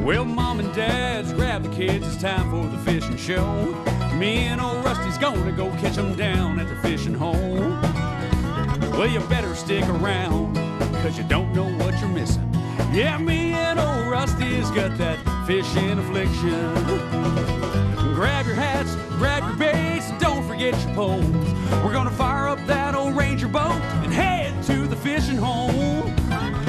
Well, mom and dad's grab the kids, it's time for the fishing show. Me and old Rusty's gonna go catch 'em down at the fishing hole. Well, you better stick around, cause you don't know what you're missing. Yeah, me and old Rusty's got that fishing affliction. Grab your hats, grab your baits, and don't forget your poles. We're gonna fire up that old Ranger boat and head to the fishing hole.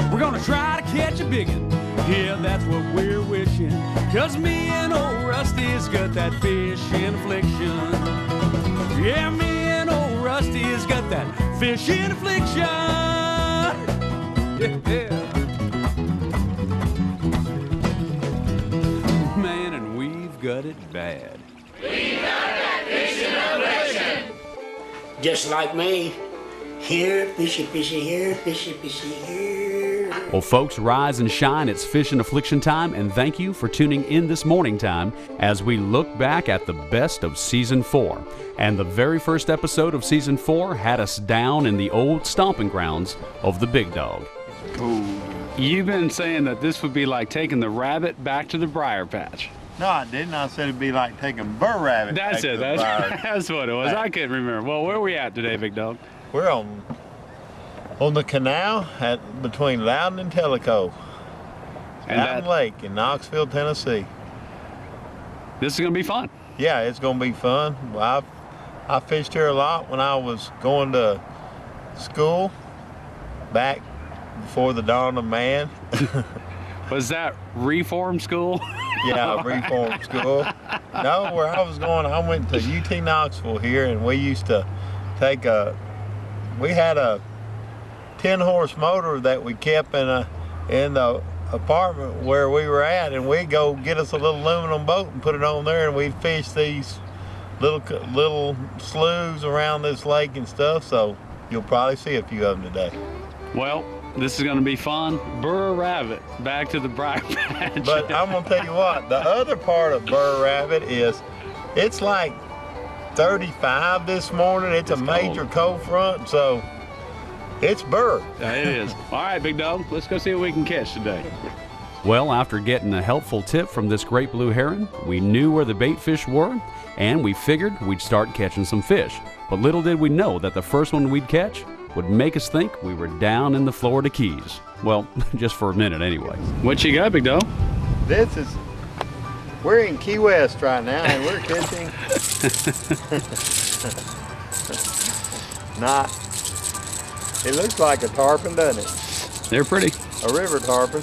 We're gonna try to catch a biggin', yeah, that's what we're wishing. Cause me and old Rusty's got that fishing affliction. Yeah, me and old Rusty's got that fishing affliction. Yeah. Man, and we've got it bad. We got that Fishin Affliction. Just like me. Here, fishy, fishy, here, fishy, fishy, here. Well, folks, rise and shine. It's Fishin' Affliction time, and thank you for tuning in this morning time as we look back at the best of Season 4. And the very first episode of Season 4 had us down in the old stomping grounds of the Big Dawg. Ooh. You've been saying that this would be like taking the rabbit back to the briar patch. No, I didn't. I said it'd be like taking Burr Rabbit. That's it. That's what it was. I couldn't remember. Well, where are we at today, Big Dawg? We're on the canal between Loudon and Tellico. Loudon Lake in Knoxville, Tennessee. This is going to be fun. Yeah, it's going to be fun. Well, I fished here a lot when I was going to school back before the dawn of man. Was that reform school? Yeah, reform school. No, where I was going, I went to UT Knoxville here, and we used to take we had a 10-horse motor that we kept in the apartment where we were at, and we'd go get us a little aluminum boat and put it on there, and we'd fish these little sloughs around this lake and stuff. So you'll probably see a few of them today. Well, this is going to be fun. Burr Rabbit, back to the briar patch. But I'm going to tell you what, the other part of Burr Rabbit is it's like 35 this morning. It's a major cold front, so it's burr. It is. All right, Big Dawg, let's go see what we can catch today. Well, after getting a helpful tip from this great blue heron, we knew where the bait fish were, and we figured we'd start catching some fish. But little did we know that the first one we'd catch would make us think we were down in the Florida Keys. Well, just for a minute anyway. What you got, Big Dawg? We're in Key West right now, and we're catching it looks like a tarpon, doesn't it? They're pretty. A river tarpon.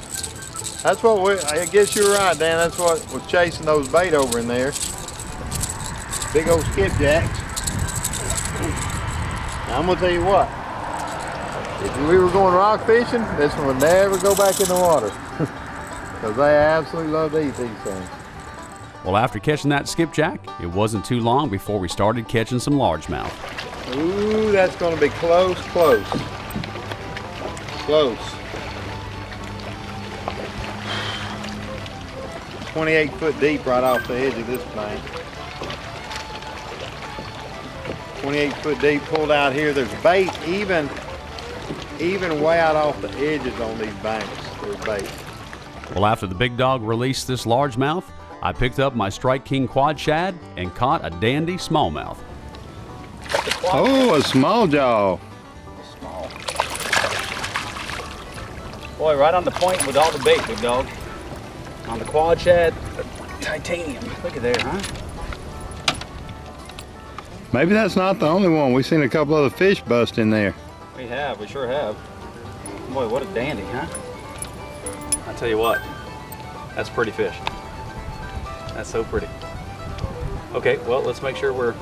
That's what I guess you're right, Dan. That's what was chasing those bait over in there. Big old skipjacks. Now, I'm gonna tell you what. If we were going rock fishing, this one would never go back in the water. Because they absolutely love to eat these things. Well, after catching that skipjack, it wasn't too long before we started catching some largemouth. Ooh, that's going to be close. Close. 28 foot deep right off the edge of this bank. 28 foot deep, pulled out here. There's bait even way out off the edges on these banks. There's bait. Well, after the Big Dawg released this largemouth, I picked up my Strike King quad shad and caught a dandy smallmouth. Oh, a small jaw. Small. Boy, right on the point with all the bait, Big Dawg. On the quad shad, titanium. Look at there, huh? Maybe that's not the only one. We've seen a couple other fish bust in there. We sure have. Boy, what a dandy, huh? I tell you what, that's a pretty fish. That's so pretty. Okay, well, let's make sure we're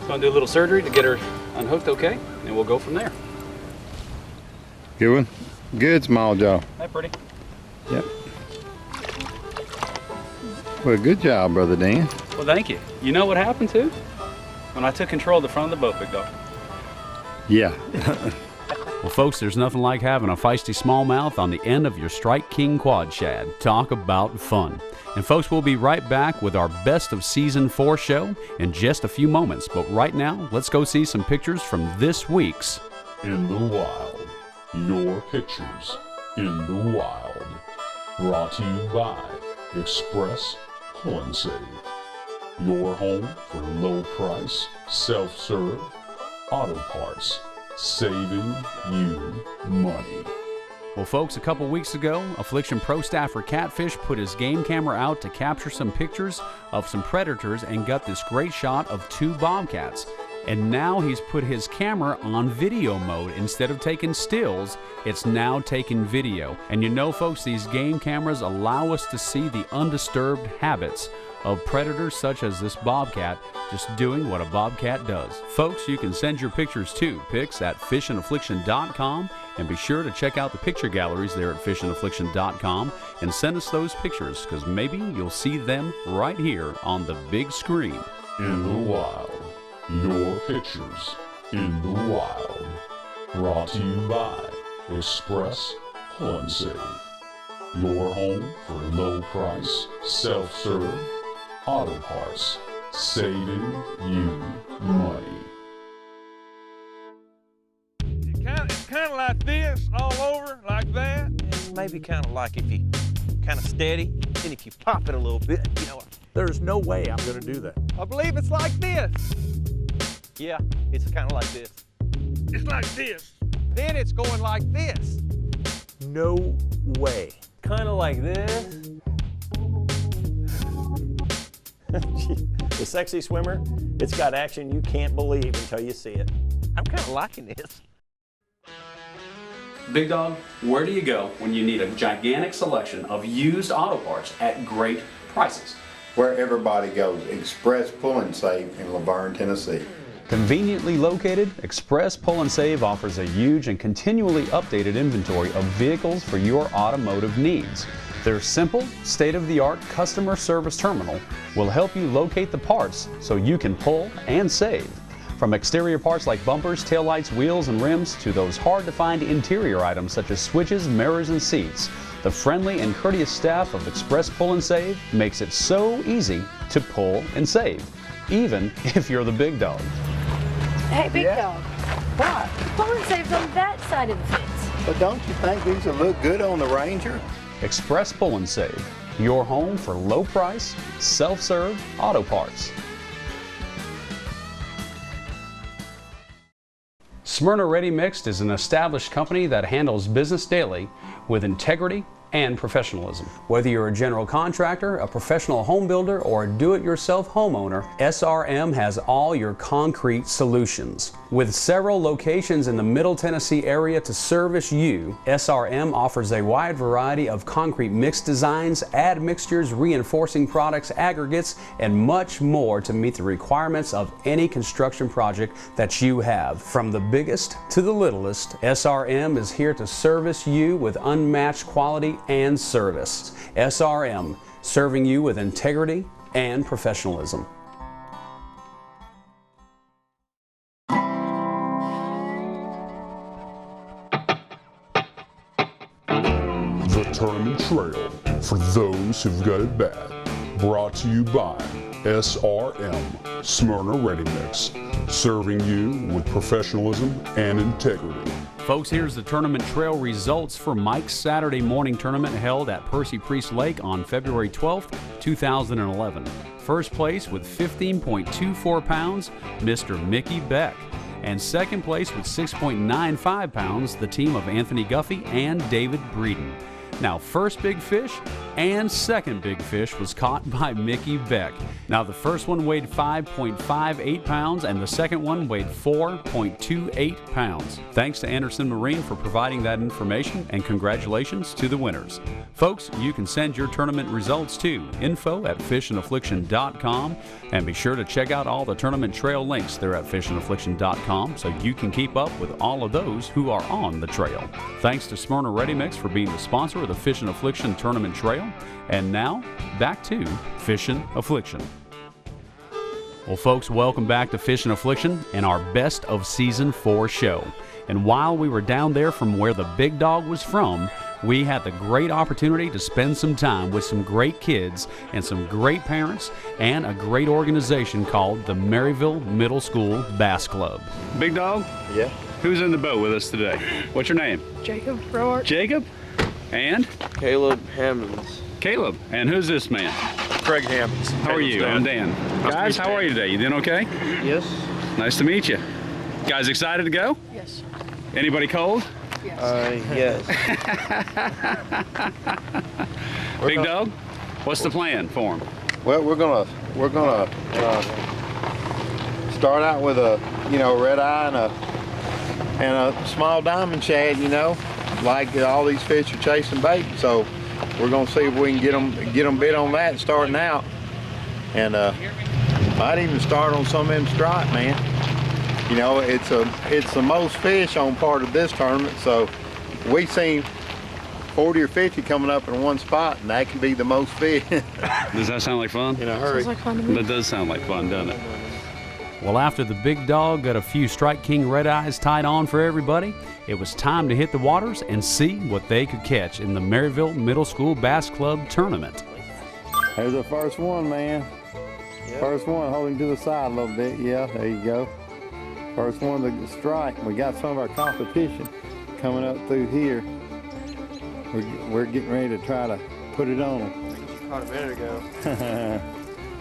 going to do a little surgery to get her unhooked, okay? And we'll go from there. Good one. Good small jaw. That pretty? Yep. Well, good job, Brother Dan. Well, thank you. You know what happened too? When I took control of the front of the boat, Big Dawg. Yeah. Well, folks, there's nothing like having a feisty smallmouth on the end of your Strike King quad shad. Talk about fun. And folks, we'll be right back with our best of Season 4 show in just a few moments. But right now, let's go see some pictures from this week's In the Wild. Your pictures in the wild. Brought to you by Express Pull and Save. Your home for low price, self-serve auto parts, saving you money. Well, folks, a couple weeks ago, Affliction Pro staffer Catfish put his game camera out to capture some pictures of some predators and got this great shot of 2 bobcats. And now he's put his camera on video mode. Instead of taking stills, it's now taking video. And you know, folks, these game cameras allow us to see the undisturbed habits of predators such as this bobcat, just doing what a bobcat does. Folks, you can send your pictures to pics@fishandaffliction.com, and be sure to check out the picture galleries there at fishandaffliction.com and send us those pictures, because maybe you'll see them right here on the big screen. In the wild. Your pictures in the wild. Brought to you by Express Pull and Save. Your home for low price, self-serve auto parts, saving you money. It's kind of like this, all over, like that. It's maybe kind of like if you kind of steady, and if you pop it a little bit, you know. There's no way I'm going to do that. I believe it's like this. Yeah, it's kind of like this. It's like this. Then it's going like this. No way. Kind of like this. The sexy swimmer, it's got action you can't believe until you see it. I'm kind of liking this. Big Dog, where do you go when you need a gigantic selection of used auto parts at great prices? Where everybody goes, Express Pull and Save in Laverne, Tennessee. Conveniently located, Express Pull and Save offers a huge and continually updated inventory of vehicles for your automotive needs. Their simple, state-of-the-art customer service terminal will help you locate the parts so you can pull and save. From exterior parts like bumpers, taillights, wheels, and rims to those hard-to-find interior items such as switches, mirrors, and seats, the friendly and courteous staff of Express Pull and Save makes it so easy to pull and save, even if you're the big dog. Hey, Big Dog. What? Pull and Save's on that side of the fence. But don't you think these will look good on the Ranger? Express Pull and Save, your home for low price, self-serve auto parts. Smyrna Ready Mixed is an established company that handles business daily with integrity and professionalism. Whether you're a general contractor, a professional home builder, or a do-it-yourself homeowner, SRM has all your concrete solutions. With several locations in the Middle Tennessee area to service you, SRM offers a wide variety of concrete mix designs, admixtures, reinforcing products, aggregates, and much more to meet the requirements of any construction project that you have. From the biggest to the littlest, SRM is here to service you with unmatched quality and service. SRM, serving you with integrity and professionalism. The Tournament Trail for those who've got it bad. Brought to you by SRM, Smyrna Ready Mix, serving you with professionalism and integrity. Folks, here's the tournament trail results for Mike's Saturday morning tournament held at Percy Priest Lake on February 12th, 2011. First place with 15.24 pounds, Mr. Mickey Beck. And second place with 6.95 pounds, the team of Anthony Guffey and David Breeden. Now, first big fish and second big fish was caught by Mickey Beck. Now, the first one weighed 5.58 pounds and the second one weighed 4.28 pounds. Thanks to Anderson Marine for providing that information, and congratulations to the winners. Folks, you can send your tournament results to info@fishandaffliction.com, and be sure to check out all the tournament trail links there at fishandaffliction.com so you can keep up with all of those who are on the trail. Thanks to Smyrna Ready Mix for being the sponsor of the Fishin Affliction Tournament Trail. And now, back to Fishin Affliction. Well, folks, welcome back to Fishin Affliction and our Best of Season 4 show. And while we were down there from where the big dog was from, we had the great opportunity to spend some time with some great kids and some great parents and a great organization called the Maryville Middle School Bass Club. Big Dog? Yeah. Who's in the boat with us today? What's your name? Jacob Roark. Jacob? And? Caleb Hammonds. Caleb. And who's this man? Craig Hammonds. How are you? I'm Dan. Guys, how are you today? You doing okay? Yes. Nice to meet you. Guys excited to go? Yes. Anybody cold? Yes. Big Dog, what's the plan for him? Well, we're gonna start out with a red eye and a small diamond shad. Like all these fish are chasing bait, so we're gonna see if we can get them bit on that starting out, and might even start on some of them stripe, man. It's the most fish on part of this tournament, so we seen 40 or 50 coming up in one spot, and that can be the most fish. Does that sound like fun? In a hurry. Sounds like fun to me. That does sound like fun, doesn't it? Well, after the Big Dog got a few Strike King red eyes tied on for everybody, it was time to hit the waters and see what they could catch in the Maryville Middle School Bass Club tournament. There's the first one, man. Yep. First one, holding to the side a little bit. Yeah, there you go. First one, the strike. We got some of our competition coming up through here. We're getting ready to try to put it on them. You caught a minute ago.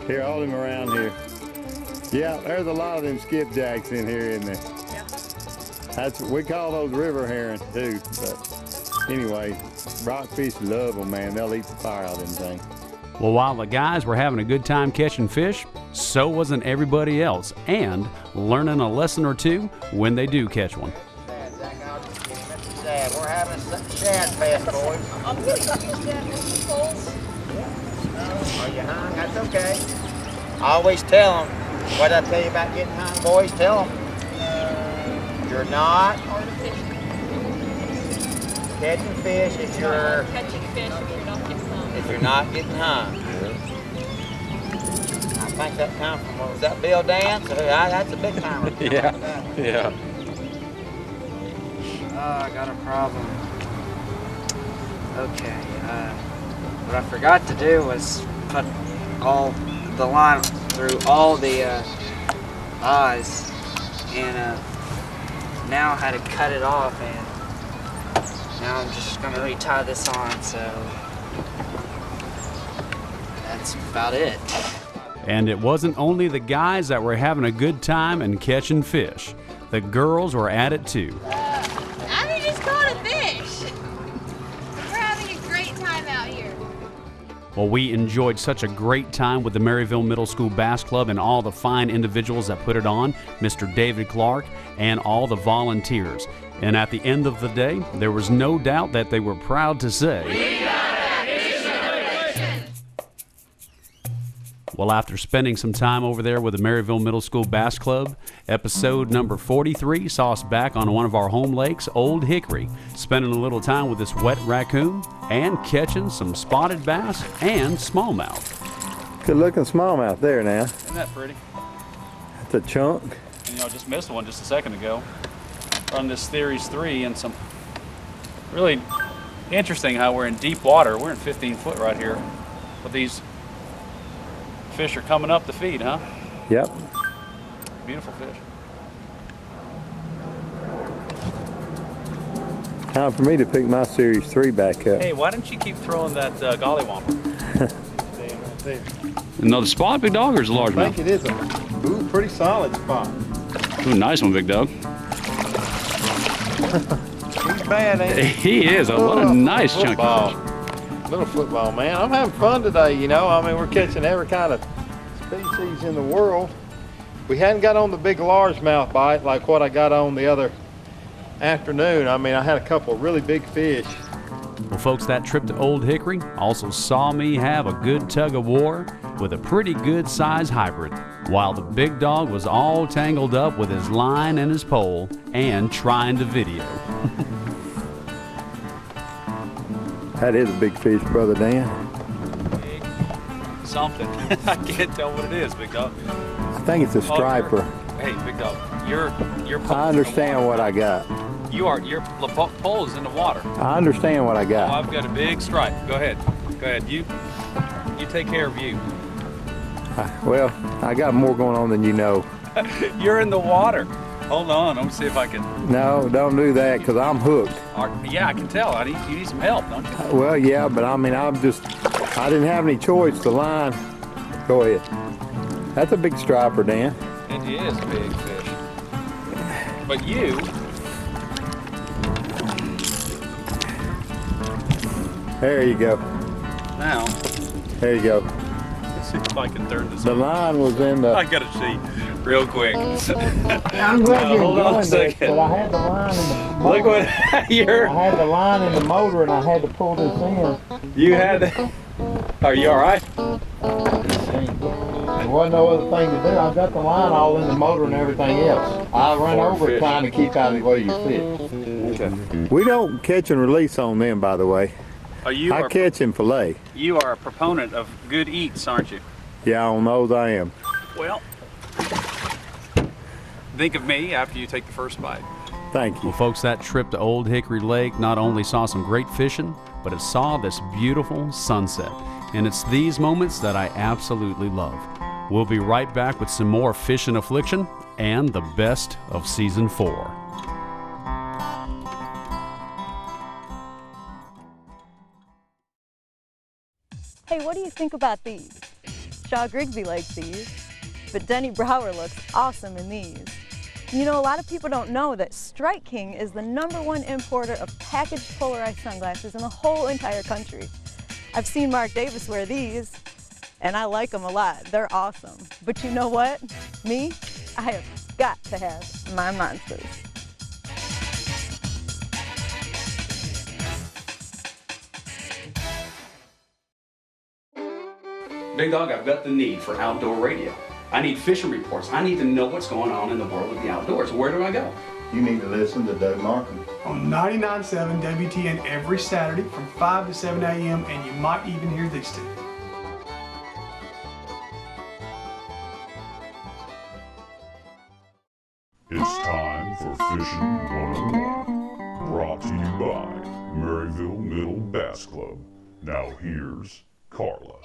Here, hold him around here. Yeah, there's a lot of them skipjacks in here, isn't there? We call those river herons too. But anyway, rockfish love them, man. They'll eat the fire out of them things. Well, while the guys were having a good time catching fish, so wasn't everybody else, and learning a lesson or two when they do catch one. We're having a shad fest, boys. I'm going to use that Mr. Coles. Are you hung? That's okay. I always tell them, what did I tell you about getting hung, boys? Tell them, you're not catching fish if you're Catching fish if you're not getting hung. if you're not getting hung. I think that come from, was that Bill Dance? That's a big timer. Yeah. Oh, I got a problem. Okay, what I forgot to do was put all the line through all the eyes, and now I had to cut it off, and now I'm just gonna retie this on, so that's about it. And it wasn't only the guys that were having a good time and catching fish. The girls were at it too. Abby just caught a fish. We're having a great time out here. Well, we enjoyed such a great time with the Maryville Middle School Bass Club and all the fine individuals that put it on, Mr. David Clark, and all the volunteers. And at the end of the day, there was no doubt that they were proud to say, We got that Fishin Affliction. well, after spending some time over there with the Maryville Middle School Bass Club, episode number 43 saw us back on one of our home lakes, Old Hickory, spending a little time with this wet raccoon and catching some spotted bass and smallmouth. Good looking smallmouth there now. Isn't that pretty? That's a chunk. Just missed one just a second ago. On this Series 3 and some really interesting how we're in deep water. We're in 15 foot right here. But these fish are coming up to feed, huh? Yep. Beautiful fish. Time for me to pick my Series 3 back up. Hey, why don't you keep throwing that gollywomper? Right there. Another spot, Big Dog, or is it a largemouth? I think it is a pretty solid spot. Ooh, nice one, Big Dog. He's bad, ain't he? He is. What a nice chunk of fish. Little football, man. I'm having fun today, we're catching every kind of species in the world. We hadn't got on the big largemouth bite like what I got on the other afternoon. I had a couple of really big fish. Well, folks, that trip to Old Hickory also saw me have a good tug of war with a pretty good size hybrid, while the Big Dog was all tangled up with his line and his pole and trying to video. That is a big fish, Brother Dan. Big something. I can't tell what it is, Big Dog. I think it's a striper. Hey, Big Dog, your I understand what I got. your pole is in the water. I understand what I Oh, got. I've got a big stripe. Go ahead. You take care of you. Well, I got more going on than you know. You're in the water. Hold on, let me see if I can. No, don't do that, because I'm hooked. Yeah, I can tell. You need some help, don't you? Well, yeah, but I mean, I didn't have any choice. The line. Go ahead. That's a big striper, Dan. It is a big fish. But you. There you go. Now. There you go. Let's see if I can turn this The on. line was in the. I gotta see real quick. I'm glad you're hold on a enjoying this, second. but I had the line in the motor. Look what you're. I had the line in the motor and I had to pull this in. You had. Are you all right? There wasn't no other thing to do. I've got the line all in the motor and everything else. I run over it trying to keep out of the way you fit. Okay. We don't catch and release on them, by the way. I catch and fillet. You are a proponent of good eats, aren't you? Yeah, on those I am. Well, think of me after you take the first bite. Thank you. Well, folks, that trip to Old Hickory Lake not only saw some great fishing, but it saw this beautiful sunset. And it's these moments that I absolutely love. We'll be right back with some more Fishin Affliction and the best of Season 4. Hey, what do you think about these? Shaw Grigsby likes these, but Denny Brower looks awesome in these. You know, a lot of people don't know that Strike King is the #1 importer of packaged polarized sunglasses in the whole entire country. I've seen Mark Davis wear these, and I like them a lot. They're awesome. But you know what? Me, I have got to have my monsters. Big Dog, I've got the need for outdoor radio. I need fishing reports. I need to know what's going on in the world of the outdoors. Where do I go? You need to listen to Doug Markham. On 99.7 WTN every Saturday from 5 to 7 a.m. and you might even hear these two. It's time for Fishing 101, brought to you by Maryville Middle Bass Club. Now here's Carla.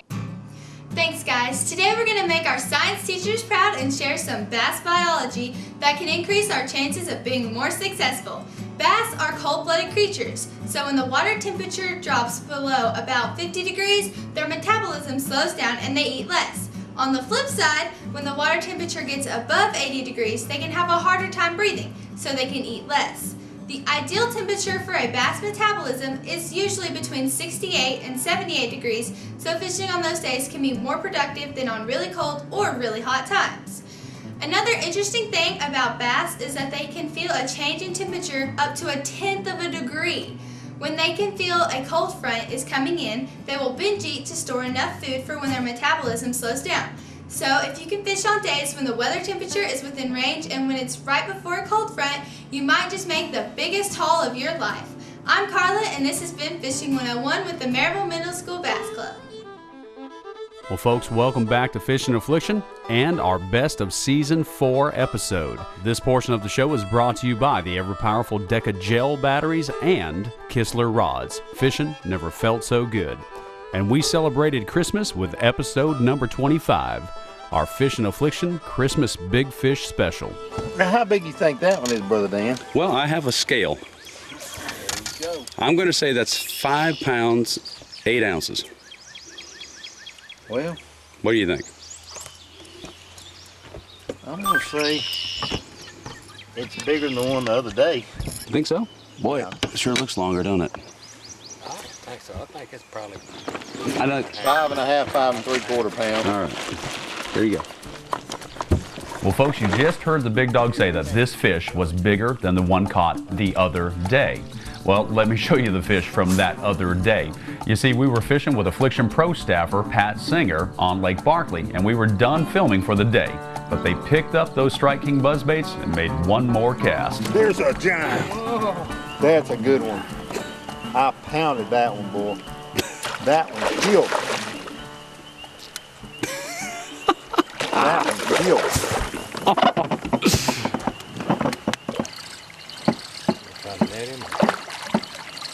Thanks guys. Today we're going to make our science teachers proud and share some bass biology that can increase our chances of being more successful. Bass are cold-blooded creatures, so when the water temperature drops below about 50 degrees, their metabolism slows down and they eat less. On the flip side, when the water temperature gets above 80 degrees, they can have a harder time breathing, so they can eat less. The ideal temperature for a bass metabolism is usually between 68 and 78 degrees, so fishing on those days can be more productive than on really cold or really hot times. Another interesting thing about bass is that they can feel a change in temperature up to 1/10 of a degree. When they can feel a cold front is coming in, they will binge eat to store enough food for when their metabolism slows down. So if you can fish on days when the weather temperature is within range and when it's right before a cold front, you might just make the biggest haul of your life. I'm Carla and this has been Fishing 101 with the Maryville Middle School Bass Club. Well, folks, welcome back to Fishin Affliction and our best of Season 4 episode. This portion of the show is brought to you by the ever-powerful Deca Gel batteries and Kistler rods. Fishing never felt so good. And we celebrated Christmas with episode number 25, our Fishin Affliction Christmas Big Fish Special. Now, how big you think that one is, Brother Dan? Well, I have a scale. There you go. I'm going to say that's 5 pounds, 8 ounces. Well, What do you think? I'm going to say it's bigger than the one the other day. Think so? Boy, it sure looks longer, don't it? I think so. I think it's probably. I know. 5.5, 5 3/4 pounds. All right. There you go. Well, folks, you just heard the Big Dog say that this fish was bigger than the one caught the other day. Well, let me show you the fish from that other day. You see, we were fishing with Affliction Pro staffer Pat Singer on Lake Barkley, and we were done filming for the day. But they picked up those Strike King buzzbaits and made one more cast. There's a giant. That's a good one. I pounded that one, boy. That one killed. That one killed.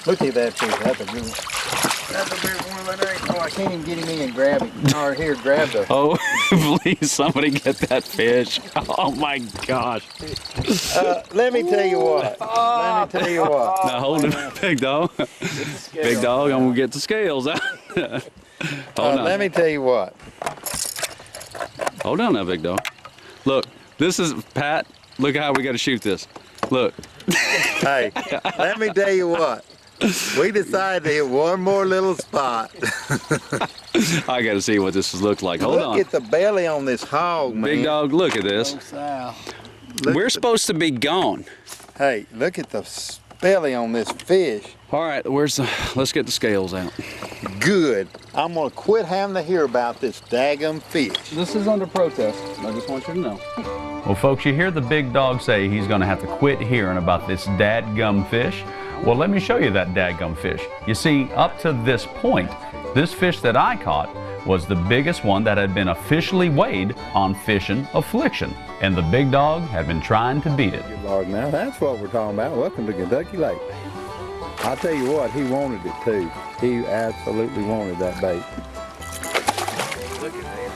Look at that fish. That's a good one. That's a big one, but ain't quite I can't even get him in and grab him. Or here, grab the. Oh, please, somebody get that fish. Oh my gosh. Let me tell you what. Let me tell you what. Now hold it, big dog. Big dog, I'm gonna get the scales out. Hold on. Let me tell you what. Hold on now, big dog. Look, this is, Pat, look how we gotta shoot this. Look. Hey, let me tell you what. We decided to hit one more little spot. I gotta see what this looks like. Hold on. Look at the belly on this hog, man. Big dog, look at this. We're supposed to be gone. Hey, look at the belly on this fish. All right, let's get the scales out. Good. I'm gonna quit having to hear about this daggum fish. This is under protest. I just want you to know. Well, folks, you hear the big dog say he's gonna have to quit hearing about this dadgum fish. Well, let me show you that dadgum fish. You see, up to this point, this fish that I caught was the biggest one that had been officially weighed on Fishin Affliction, and the big dog had been trying to beat it. Good Lord, now that's what we're talking about. Welcome to Kentucky Lake. I'll tell you what, he wanted it too. He absolutely wanted that bait. Look at that.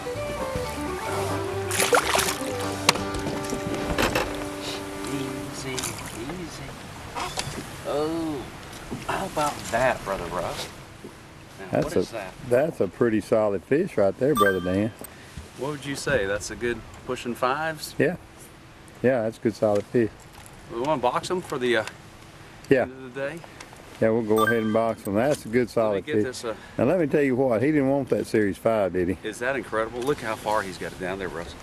Easy, easy. Oh, how about that, Brother Russ? Now, what is that? That's a pretty solid fish right there, Brother Dan. What would you say? That's a good pushing 5s? Yeah. Yeah, that's a good solid fish. We want to box them for the yeah. end of the day? Yeah, we'll go ahead and box them. That's a good solid fish. This, now let me tell you what, he didn't want that Series 5, did he? Is that incredible? Look how far he's got it down there, Russ.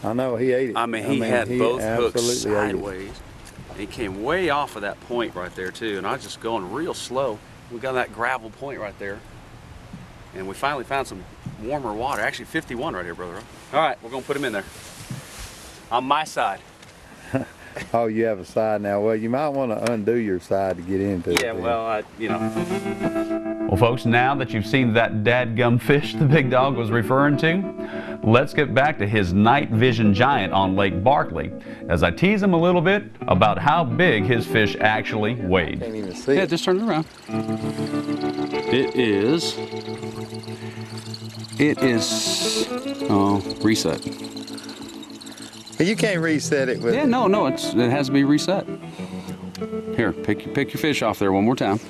I know, he ate it. I mean, he had both hooks sideways. He came way off of that point right there too, and I was just going real slow. We got that gravel point right there, and we finally found some warmer water. Actually 51 right here, brother. All right, we're gonna put him in there. On my side. Oh, you have a side now. Well, you might want to undo your side to get into it. Yeah, well, you know. Well, folks, now that you've seen that dadgum fish the big dog was referring to, let's get back to his night vision giant on Lake Barkley as I tease him a little bit about how big his fish actually weighed. Can't even see. Yeah, just turn it around. It is, oh, reset. You can't reset it with. Yeah, no, it has to be reset. Here, pick your fish off there one more time.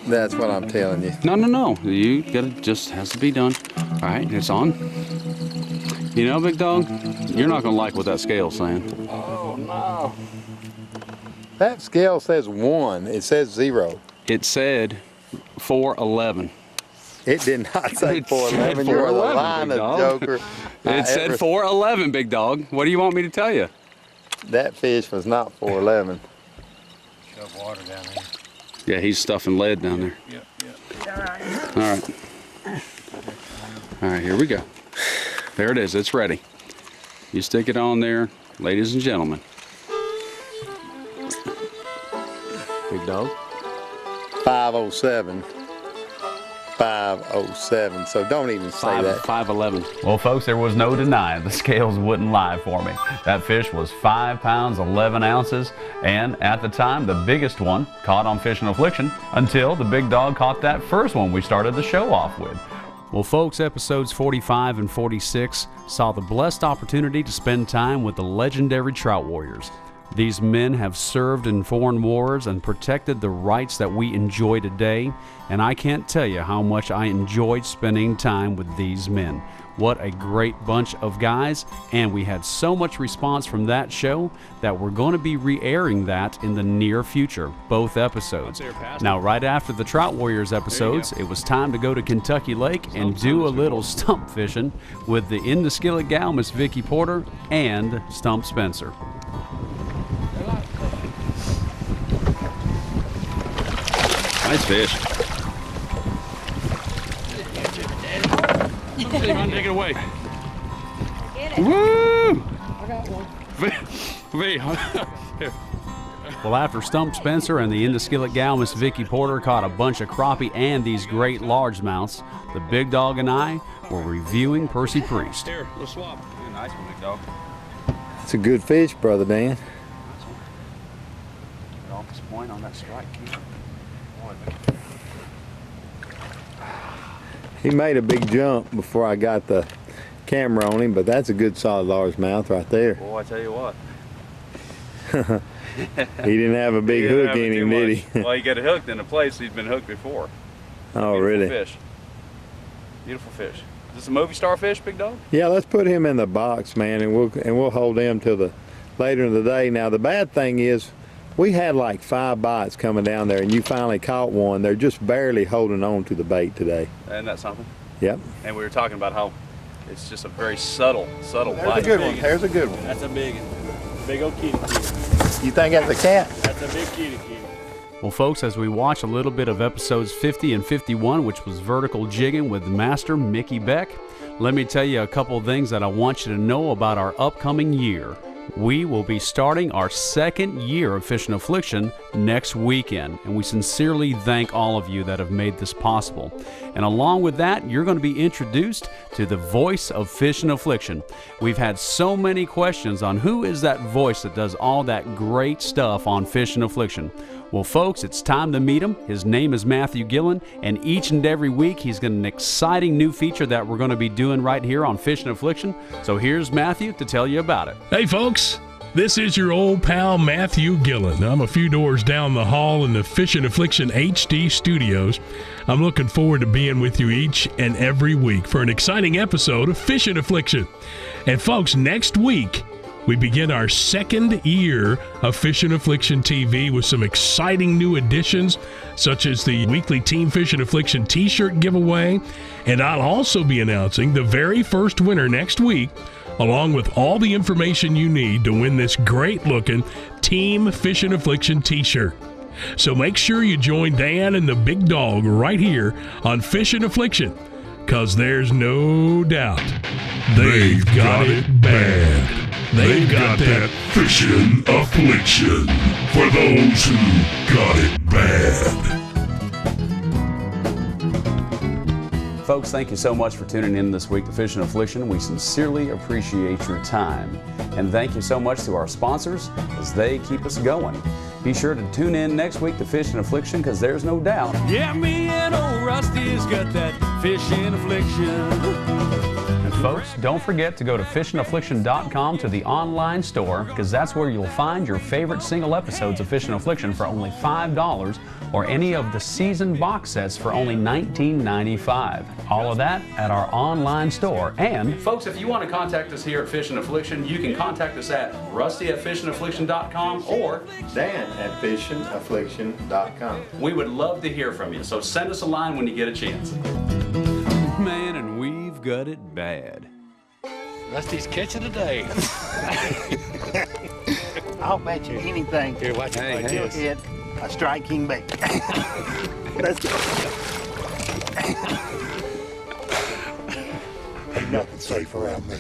That's what I'm telling you. No. You gotta, just has to be done. All right, it's on. You know, big dog, you're not gonna like what that scale's saying. Oh no. That scale says 1. It says 0. It said 411. It did not say 411. You're a line of joker. It said 411, big dog. What do you want me to tell you? That fish was not 411. Shove water down there. Yeah, he's stuffing lead down there. Yep. All right. All right, here we go. There it is. It's ready. You stick it on there, ladies and gentlemen. Big dog. 507. 507, so don't even say that. 511. Well, folks, there was no denying the scales wouldn't lie for me. That fish was 5 pounds 11 ounces, and at the time, the biggest one caught on Fishin Affliction until the big dog caught that first one we started the show off with. Well, folks, episodes 45 and 46 saw the blessed opportunity to spend time with the legendary trout warriors. These men have served in foreign wars and protected the rights that we enjoy today, and I can't tell you how much I enjoyed spending time with these men. What a great bunch of guys, and we had so much response from that show that we're going to be re-airing that in the near future, both episodes. Now, right after the Trout Warriors episodes, it was time to go to Kentucky Lake and do a little stump fishing with the In the Skillet gal, Miss Vicki Porter, and Stump Spencer. Nice fish. Let's see if I can take it away. Get it. Woo! I got one. Well, after Stump Spencer and the In the Skillet gal, Miss Vicki Porter, caught a bunch of crappie and these great largemouths, the big dog and I were reviewing Percy Priest. Here, let's swap. Nice one, big dog. It's a good fish, Brother Dan. Nice one. Get off this point on that strike, kid. He made a big jump before I got the camera on him, but that's a good solid largemouth right there. Boy, I tell you what. He didn't have a big hook in him, did he? Well, he got it hooked in a place he's been hooked before. Oh, Beautiful really? Fish. Beautiful fish. Is this a movie star fish, Big Dog? Yeah, let's put him in the box, man, and we'll hold him till the later in the day. Now, the bad thing is, we had like 5 bites coming down there, and you finally caught one. They're just barely holding on to the bait today. Isn't that something? Yep. And we were talking about how it's just a very subtle There's bite. a good one. There's a good one. That's a big one. Big old kitty kitty. You think that's a cat? That's a big kitty kitty. Well, folks, as we watch a little bit of episodes 50 and 51, which was vertical jigging with Master Mickey Beck, let me tell you a couple things that I want you to know about our upcoming year. We will be starting our 2nd year of Fishin' Affliction next weekend, and we sincerely thank all of you that have made this possible. And along with that, you're going to be introduced to the voice of Fishin' Affliction. We've had so many questions on who is that voice that does all that great stuff on Fishin' Affliction. Well, folks, it's time to meet him. His name is Matthew Gillen, and each and every week he's got an exciting new feature that we're going to be doing right here on Fishin' Affliction. So here's Matthew to tell you about it. Hey, folks. This is your old pal Matthew Gillen. I'm a few doors down the hall in the Fishin' Affliction HD studios. I'm looking forward to being with you each and every week for an exciting episode of Fishin' Affliction. And folks, next week, we begin our 2nd year of Fishin' Affliction TV with some exciting new additions, such as the weekly Team Fishin' Affliction t-shirt giveaway. And I'll also be announcing the very first winner next week, along with all the information you need to win this great-looking Team Fishin' Affliction t-shirt. So make sure you join Dan and the Big Dog right here on Fishin' Affliction, because there's no doubt they've got it bad. They've got that Fishin' Affliction for those who got it bad. Folks, thank you so much for tuning in this week to Fishin' Affliction. We sincerely appreciate your time. And thank you so much to our sponsors as they keep us going. Be sure to tune in next week to Fishin' Affliction, because there's no doubt. Yeah, me and old Rusty's got that Fishin' Affliction. And folks, don't forget to go to FishinAffliction.com to the online store, because that's where you'll find your favorite single episodes of Fishin' Affliction for only $5, or any of the season box sets for only $19.95. All of that at our online store. And folks, if you want to contact us here at Fishin' Affliction, you can contact us at rusty@FishinAffliction.com or Dan at FishinAffliction.com. We would love to hear from you, so send us a line when you get a chance. Man, and we've got it bad. Rusty's catching today. I'll bet you anything. Here, watch it like He'll this. hit a striking bait. Let's go. Ain't nothing safe around me.